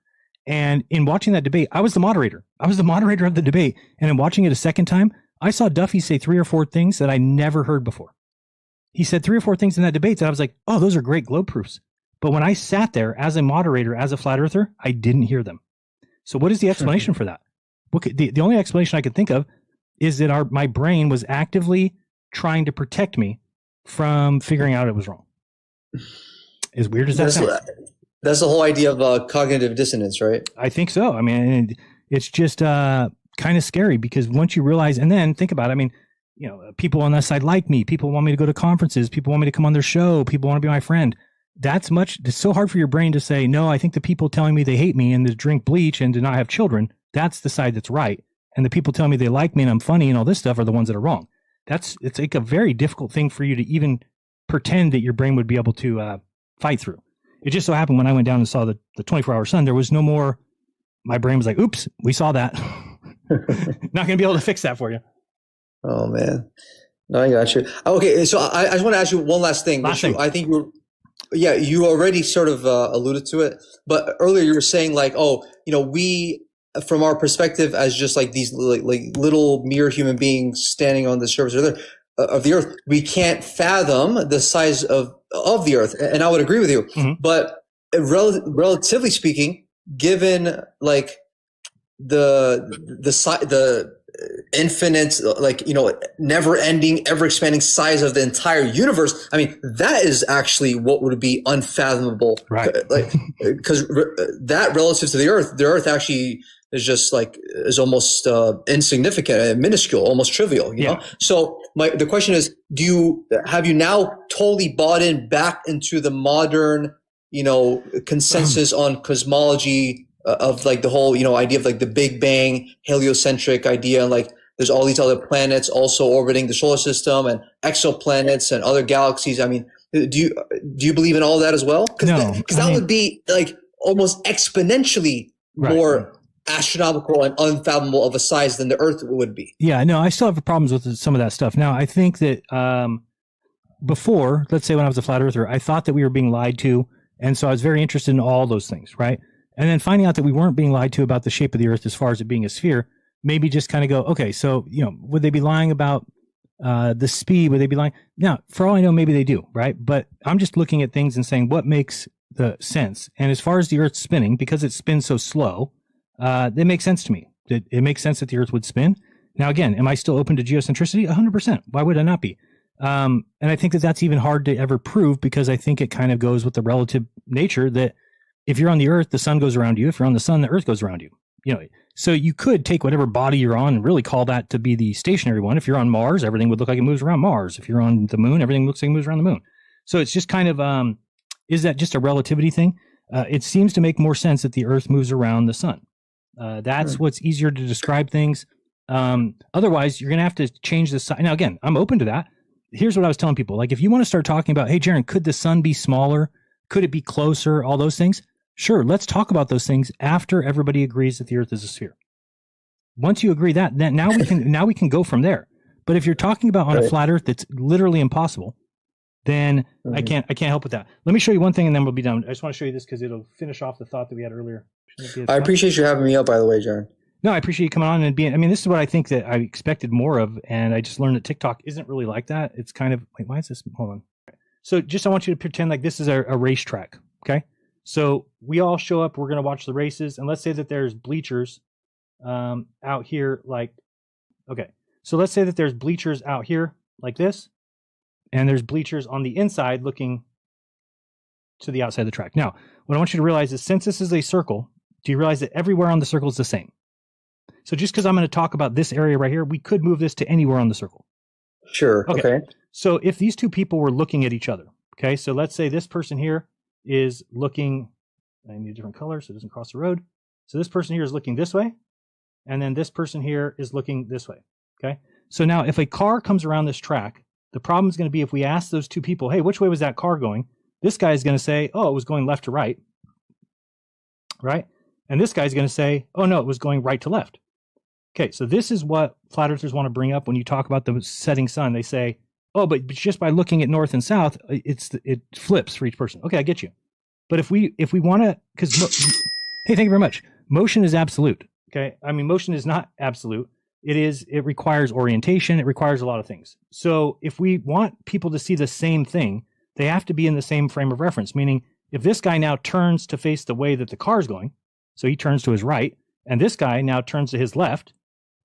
And in watching that debate, I was the moderator. I was the moderator of the debate. And in watching it a second time, I saw Duffy say 3 or 4 things that I never heard before. He said 3 or 4 things in that debate that I was like, oh, those are great globe proofs. But when I sat there as a moderator, as a flat earther, I didn't hear them. So what is the explanation for that? The only explanation I could think of is that my brain was actively trying to protect me from figuring out it was wrong. As weird as that sounds. That's the whole idea of cognitive dissonance, right? I think so. I mean, it's just kind of scary because once you realize, and then think about it, I mean, you know, people on that side like me. People want me to go to conferences. People want me to come on their show. People want to be my friend. it's so hard for your brain to say, no, I think the people telling me they hate me and to drink bleach and to not have children, that's the side that's right. And the people telling me they like me and I'm funny and all this stuff are the ones that are wrong. It's like a very difficult thing for you to even pretend that your brain would be able to fight through. It just so happened when I went down and saw the 24-hour sun, there was no more, my brain was like, oops, we saw that. Not going to be able to fix that for you. Oh, man. No, I got you. Okay, so I just want to ask you one last thing. I think you already sort of alluded to it, but earlier you were saying like, oh, we, from our perspective as just like these like little mere human beings standing on the surface of the earth, we can't fathom the size of the earth. And I would agree with you. Mm-hmm. But relatively speaking, given like the infinite, like, never ending, ever expanding size of the entire universe, I mean, that is actually what would be unfathomable. Right. Like, because that relative to the earth actually is almost insignificant and minuscule, almost trivial, you know? So the question is, have you now totally bought back into the modern, consensus on cosmology, of like the whole, idea of like the Big Bang heliocentric idea, and like there's all these other planets also orbiting the solar system and exoplanets and other galaxies? I mean, do you believe in all that as well? Because that would be like almost exponentially more astronomical and unfathomable of a size than the Earth would be. Yeah, no, I still have problems with some of that stuff. Now, I think that before, let's say when I was a flat earther, I thought that we were being lied to, and so I was very interested in all those things, right? And then finding out that we weren't being lied to about the shape of the Earth as far as it being a sphere, maybe just kind of go, okay, so, would they be lying about the speed? Would they be lying? Now, for all I know, maybe they do, right? But I'm just looking at things and saying, what makes the sense? And as far as the Earth spinning, because it spins so slow, that makes sense to me. It makes sense that the Earth would spin. Now, again, am I still open to geocentricity? 100%. Why would I not be? And I think that that's even hard to ever prove, because I think it kind of goes with the relative nature that if you're on the Earth, the sun goes around you. If you're on the sun, the Earth goes around you. So you could take whatever body you're on and really call that to be the stationary one. If you're on Mars, everything would look like it moves around Mars. If you're on the moon, everything looks like it moves around the moon. So it's just kind of, is that just a relativity thing? It seems to make more sense that the Earth moves around the sun. That's what's easier to describe things. Otherwise, you're going to have to change the size. Now, again, I'm open to that. Here's what I was telling people. Like, if you want to start talking about, hey, Jaron, could the sun be smaller? Could it be closer? All those things. Sure, let's talk about those things after everybody agrees that the Earth is a sphere. Once you agree that, then now we can go from there. But if you're talking about on a flat Earth that's literally impossible, then I can't help with that. Let me show you one thing and then we'll be done. I just want to show you this because it'll finish off the thought that we had earlier. I appreciate you having me up, by the way, Jaron. No, I appreciate you coming on and being, I mean, this is what I think that I expected more of, and I just learned that TikTok isn't really like that. It's kind of, wait, why is this? Hold on. So I want you to pretend like this is a racetrack, okay? So we all show up, we're going to watch the races, and let's say that there's bleachers out here so let's say that there's bleachers out here like this, and there's bleachers on the inside looking to the outside of the track. Now, what I want you to realize is, since this is a circle, do you realize that everywhere on the circle is the same? So just because I'm going to talk about this area right here, we could move this to anywhere on the circle. Sure. Okay. So if these two people were looking at each other, okay, so let's say this person here is looking, I need a different color so it doesn't cross the road. So this person here is looking this way, and then this person here is looking this way, okay? So now if a car comes around this track, the problem is going to be if we ask those two people, hey, which way was that car going? This guy is going to say, oh, it was going left to right, right? And this guy's going to say, oh, no, it was going right to left. Okay, so this is what flat earthers want to bring up when you talk about the setting sun. They say, oh, but just by looking at north and south, it flips for each person. Okay, I get you. But if we want to, because, hey, thank you very much. Motion is absolute. Okay, I mean, motion is not absolute. It requires orientation. It requires a lot of things. So if we want people to see the same thing, they have to be in the same frame of reference. Meaning, if this guy now turns to face the way that the car is going, so he turns to his right, and this guy now turns to his left,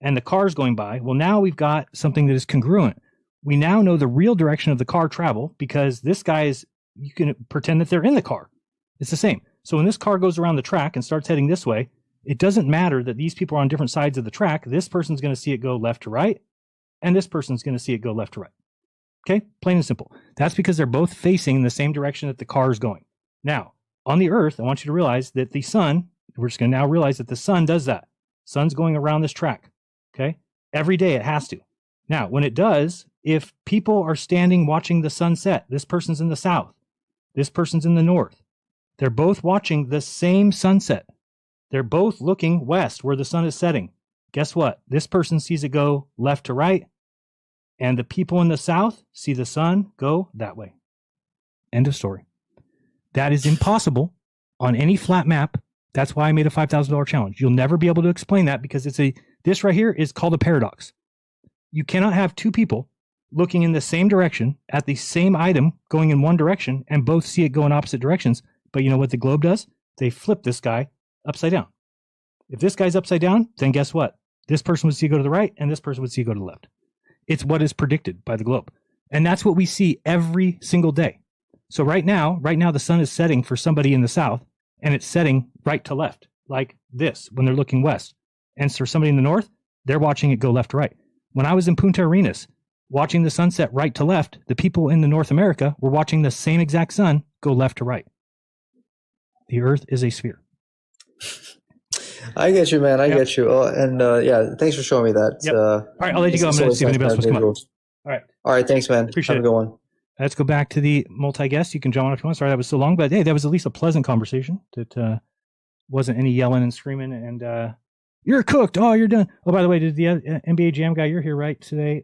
and the car's going by, well, now we've got something that is congruent. We now know the real direction of the car travel, because this guy is, you can pretend that they're in the car. It's the same. So when this car goes around the track and starts heading this way, it doesn't matter that these people are on different sides of the track. This person's going to see it go left to right, and this person's going to see it go left to right. Okay, plain and simple. That's because they're both facing in the same direction that the car is going. Now, on the Earth, I want you to realize that the sun, we're just going to now realize that the sun does that. Sun's going around this track, okay? Every day it has to. Now, when it does, if people are standing watching the sunset, this person's in the south, this person's in the north, they're both watching the same sunset. They're both looking west where the sun is setting. Guess what? This person sees it go left to right, and the people in the south see the sun go that way. End of story. That is impossible on any flat map. That's why I made a $5,000 challenge. You'll never be able to explain that because this right here is called a paradox. You cannot have two people looking in the same direction at the same item going in one direction and both see it go in opposite directions. But you know what the globe does? They flip this guy upside down. If this guy's upside down, then guess what? This person would see it go to the right and this person would see it go to the left. It's what is predicted by the globe. And that's what we see every single day. So right now the sun is setting for somebody in the south and it's setting right to left like this when they're looking west. And for somebody in the north, they're watching it go left to right. When I was in Punta Arenas watching the sunset right to left, the people in the North America were watching the same exact sun go left to right. The Earth is a sphere. I get you, man. I get you. Oh, and yeah, thanks for showing me that. Yep. All right, I'll let you go. I'm going to see if anybody else wants to come up. All right, thanks, man. Appreciate Have a good one. Let's go back to the multi-guest. You can jump on if you want. Sorry that was so long, but hey, that was at least a pleasant conversation. That wasn't any yelling and screaming and you're cooked. Oh, you're done. Oh, by the way, did the NBA Jam guy, you're here right today?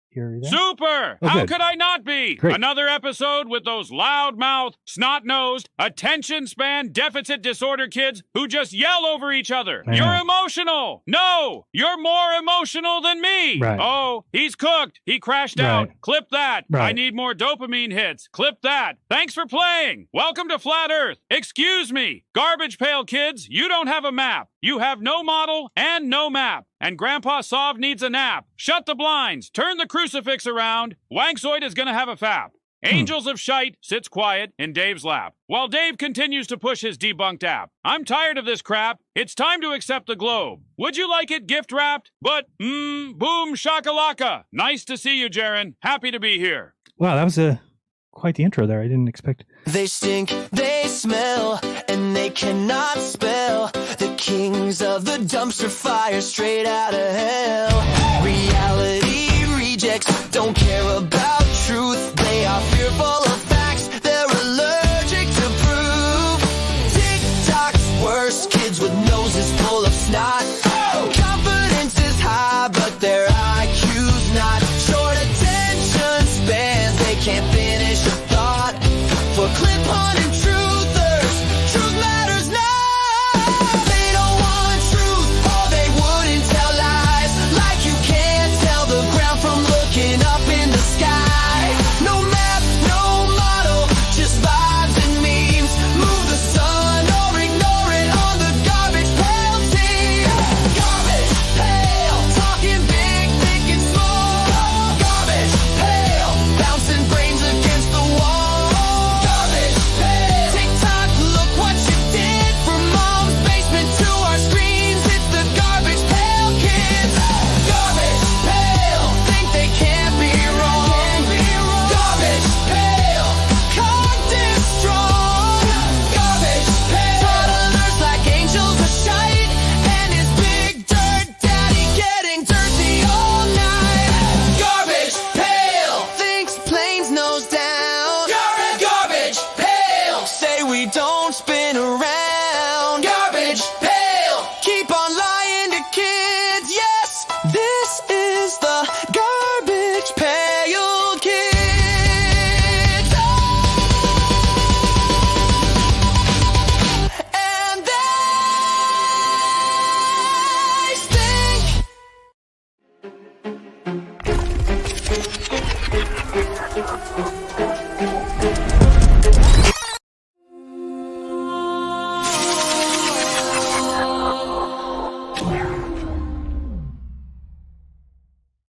Here. Super! Oh, how good. could I not be? Great. Another episode with those loud-mouthed, snot-nosed, attention span deficit disorder kids who just yell over each other. Man. You're emotional. No, you're more emotional than me. Right. Oh, he's cooked. He crashed out. Right. Clip that. Right. I need more dopamine hits. Clip that. Thanks for playing. Welcome to Flat Earth. Excuse me. Garbage pail kids, you don't have a map. You have no model and no map. And Grandpa Sov needs a nap. Shut the blinds. Turn the crucifix around. Wanksoid is going to have a fap. Angels of Shite sits quiet in Dave's lap, while Dave continues to push his debunked app. I'm tired of this crap. It's time to accept the globe. Would you like it gift wrapped? But, boom shakalaka. Nice to see you, Jaren. Happy to be here. Wow, that was quite the intro there. I didn't expect. They stink, they smell, and they cannot spell. The kings of the dumpster fire straight out of hell. Reality rejects don't care about truth. They are fearful of facts. They're allergic to proof. TikTok's worse. Kids with noses full of snot. Confidence is high, but their IQ's not. Short attention spans. They can't finish a thought. For clip hunting truthers, truth matters now. They don't want truth, or they wouldn't tell lies. Like you can't tell the ground from looking up in the sky. No map, no model, just vibes and memes. Move the sun or ignore it on the garbage pail team. Garbage pail, talking big, thick and small. Garbage pail, bouncing brains against the wall. TikTok, look what you did. From mom's basement to our screens, it's the garbage pail kids. Garbage pail, think they can't be wrong. Garbage pail, cocked and strong. Garbage pail, toddlers like angels of shite, and his big dirt daddy getting dirty all night. Garbage pail, thinks planes nose down. Garbage pail, say we don't spin around. Garbage pail, keep on lying to kids. Yes, this is the garbage pail kids. And they stink.